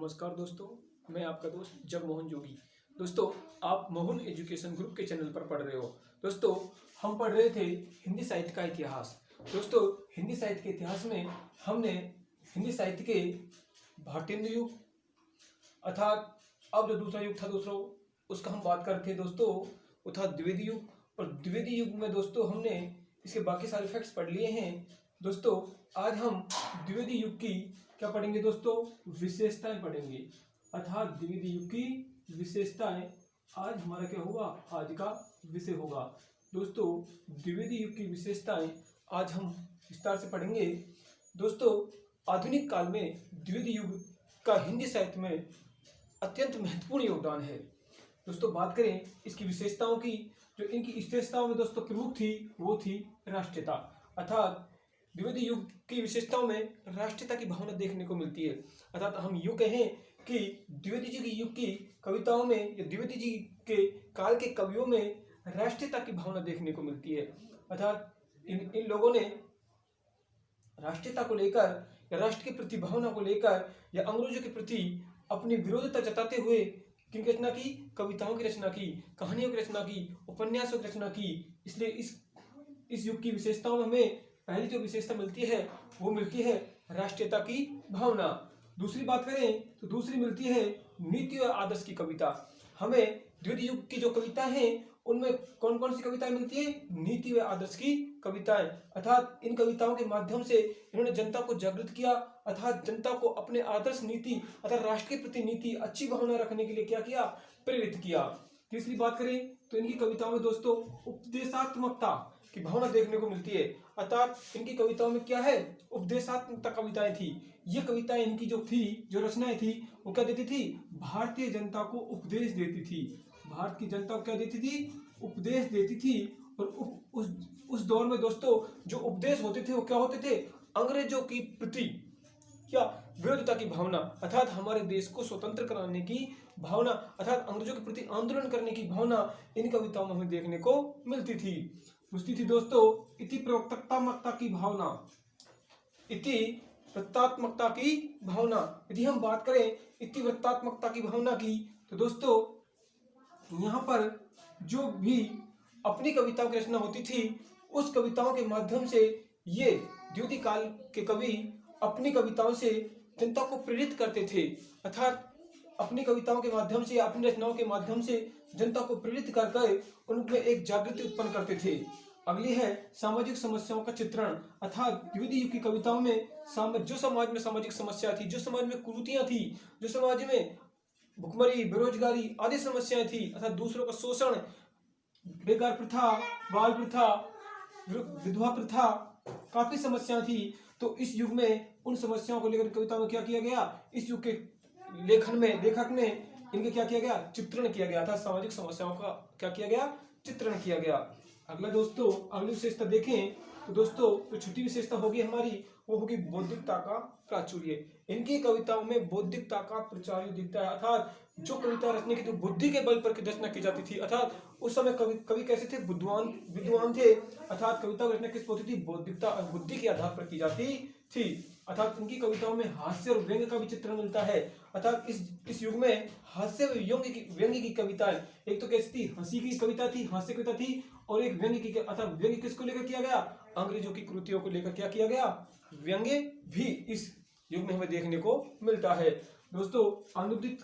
नमस्कार दोस्तों, मैं आपका दोस्त जगमोहन जोगी। दोस्तों, आप मोहन एजुकेशन ग्रुप के चैनल पर पढ़ रहे हो। दोस्तों, हम पढ़ रहे थे हिंदी साहित्य का इतिहास। दोस्तों, हिंदी साहित्य के इतिहास में हमने हिंदी साहित्य के भारतेंदु युग अर्थात अब जो दूसरा युग था दोस्तों, उसका हम बात करते थे दोस्तों, वो था द्विवेदी युग। और द्विवेदी युग में दोस्तों हमने इसके बाकी सारे फैक्ट्स पढ़ लिए हैं। दोस्तों, आज हम द्विवेदी युग की क्या पढ़ेंगे दोस्तों? विशेषताएं पढ़ेंगे, अर्थात द्विवेदी युग की विशेषताएं आज हमारा क्या होगा? आज का विषय होगा। दोस्तों, द्विवेदी युग की विशेषताएं आज हम विस्तार से पढ़ेंगे। दोस्तों, आधुनिक काल में द्विवेदी युग का हिंदी साहित्य में अत्यंत महत्वपूर्ण योगदान है। दोस्तों, बात करें इसकी विशेषताओं की, जो इनकी विशेषताओं में दोस्तों प्रमुख थी वो थी राष्ट्रीयता। अर्थात द्विवेदी युग की विशेषताओं में राष्ट्रीयता की भावना देखने को मिलती है। अर्थात हम यूँ कहें कि द्विवेदी जी की युग की कविताओं में या द्विवेदी जी के काल के कवियों में राष्ट्रीयता की भावना देखने को मिलती है। अर्थात इन लोगों ने राष्ट्रीयता को लेकर या राष्ट्र के प्रति भावना को लेकर या अंग्रेजों के प्रति अपनी विरोधता जताते हुए किनकी रचना की? कविताओं की रचना की, कहानियों की रचना की, उपन्यासों की रचना की। इसलिए इस युग की विशेषताओं में हमें पहली जो विशेषता मिलती है वो मिलती है राष्ट्रीयता की भावना। दूसरी बात करें तो दूसरी मिलती है नीति और आदर्श की कविता। हमें द्विवेदी युग की जो कविता हैं उनमें कौन कौन सी कविताएं मिलती है? नीति व आदर्श की कविताएं। अर्थात इन कविताओं के माध्यम से इन्होंने जनता को जागृत किया, अर्थात जनता को अपने आदर्श नीति अर्थात राष्ट्र के प्रति नीति अच्छी भावना रखने के लिए क्या किया? प्रेरित किया। तीसरी बात करें तो इनकी कविताओं में दोस्तों उपदेशात्मकता की भावना देखने को मिलती है। अर्थात इनकी कविताओं में क्या है? उपदेशात्मक कविताएं थी। ये कविताएं इनकी जो थी, जो रचनाएं थी, वो क्या देती थी? भारतीय जनता को उपदेश देती थी। भारत की जनता को क्या देती थी? उपदेश देती थी। और उस दौर में दोस्तों जो उपदेश होते थे वो क्या होते थे? अंग्रेजों की प्रति क्या? विरोधता की भावना, अर्थात हमारे देश को स्वतंत्र कराने की भावना, अर्थात अंग्रेजों के प्रति आंदोलन करने की भावना इन कविताओं में हमें देखने को मिलती थी। दूसरी थी दोस्तों इति प्रवक्तात्मकता की भावना। इति वृत्तात्मकता की भावना। यदि हम बात करें इति वृत्तात्मकता की भावना की तो दोस्तों यहाँ पर जो भी अपनी कविताओं की रचना होती थी उस कविताओं के माध्यम से ये द्विवेदी काल के कवि अपनी कविताओं से जनता को प्रेरित करते थे। अर्थात अपनी कविताओं के माध्यम से, अपनी रचनाओं के माध्यम से जनता को प्रेरित करके उनमें एक जागृति उत्पन्न करते थे। अगली है सामाजिक समस्याओं का चित्रण। अर्थात द्विवेदी युग की कविताओं में जो समाज में सामाजिक समस्या थी, जो समाज में कुरीतियां थी, जो समाज में भुखमरी, बेरोजगारी आदि समस्याएं थी, अर्थात दूसरों का शोषण, बेकार प्रथा, बाल प्रथा, विधवा प्रथा, काफी समस्याएं थी। तो इस युग में उन समस्याओं को लेकर कविता में क्या किया गया? इस युग के लेखन में लेखक ने इनके क्या किया गया? चित्रण किया गया था। सामाजिक समस्याओं का क्या किया गया? चित्रण किया गया। अगला दोस्तों अगली विशेषता देखें तो दोस्तों जो छठी विशेषता होगी हमारी वो होगी बौद्धिकता का प्राचुर्य। इनकी कविताओं में बौद्धिकता का प्राचुर्य दिखता है। अर्थात जो कविता रचने की तो बुद्धि के बल पर रचना की जाती थी। अर्थात उस समय कवि कैसे थे? विद्वान थे। अर्थात कविता की रचना किस होती थी? बौद्धिकता और बुद्धि के आधार पर की जाती थी। अर्थात इनकी कविताओं में हास्य और व्यंग्य का भी चित्रण मिलता है। अर्थात इस युग में हास्य व्यंग्य की कविताएं, एक तो कैसी थी? हंसी की कविता थी, हास्य कविता थी, और एक व्यंग्य की। अर्थात व्यंग्य किसको लेकर किया गया? अंग्रेजों की कृतियों को लेकर क्या किया गया? व्यंग्य भी इस युग में हमें देखने को मिलता है। दोस्तों अनुदित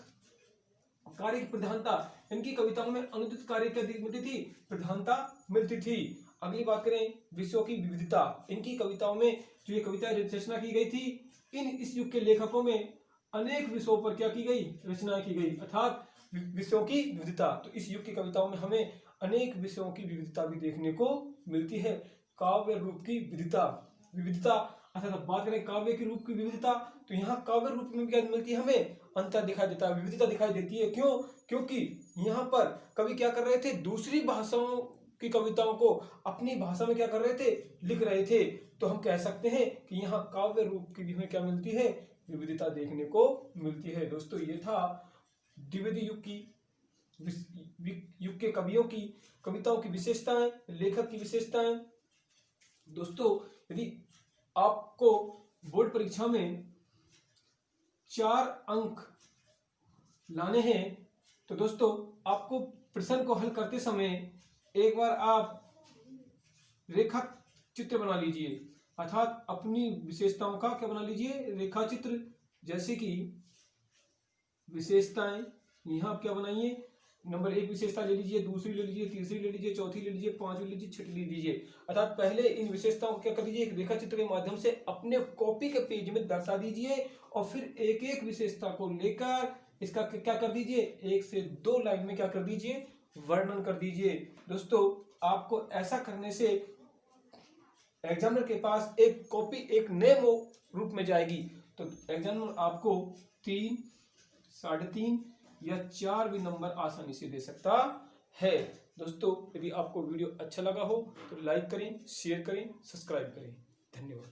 कार्य की प्रधानता, इनकी कविताओं में अनुदित कार्य की मिलती थी, प्रधानता मिलती थी। अगली बात करें विषयों की विविधता। इनकी कविताओं में जो ये कविता रचना की गई थी, इस युग के लेखकों में अनेक विषयों पर क्या की गई? रचना की गई, अर्थात विषयों की विविधता। तो इस युग की कविताओं में हमें अनेक विषयों की विविधता भी देखने को मिलती है। काव्य रूप की विविधता अर्थात बात करें काव्य के रूप की विविधता तो यहाँ काव्य रूप में क्या मिलती है? हमें अंतर दिखाई देता है, विविधता दिखाई देती है। क्यों? क्योंकि यहाँ पर कवि क्या कर रहे थे? दूसरी भाषाओं की कविताओं को अपनी भाषा में क्या कर रहे थे? लिख रहे थे। तो हम कह सकते हैं कि यहाँ काव्य रूप की भी हमें क्या मिलती है? विविधता देखने को मिलती है। दोस्तों ये था द्विवेदी युग के कवियों की कविताओं की विशेषताएं, लेखक की विशेषताएं। दोस्तों यदि आपको बोर्ड परीक्षा में 4 अंक लाने हैं तो दोस्तों आपको प्रश्न को हल करते समय एक बार आप रेखा चित्र बना लीजिए, अर्थात अपनी विशेषताओं का क्या बना लीजिए, रेखा चित्र। जैसे कि विशेषताएं यहाँ आप क्या बनाइए, नंबर 1 विशेषता ले लीजिए, दूसरी ले लीजिए, तीसरी ले लीजिए, चौथी ले लीजिए, पांचवी ले लीजिए, छठी ले लीजिए। अर्थात पहले इन विशेषताओं को क्या कर दीजिए, एक रेखा चित्र के माध्यम से अपने कॉपी के पेज में दर्शा दीजिए और फिर एक एक विशेषता को लेकर इसका क्या कर दीजिए, 1 से 2 लाइन में क्या कर दीजिए, वर्णन कर दीजिए। दोस्तों आपको ऐसा करने से एग्जामिनर के पास एक कॉपी एक नए रूप में जाएगी। तो एग्जामिनर आपको 3, 3.5 या 4 भी नंबर आसानी से दे सकता है। दोस्तों यदि आपको वीडियो अच्छा लगा हो तो लाइक करें, शेयर करें, सब्सक्राइब करें। धन्यवाद।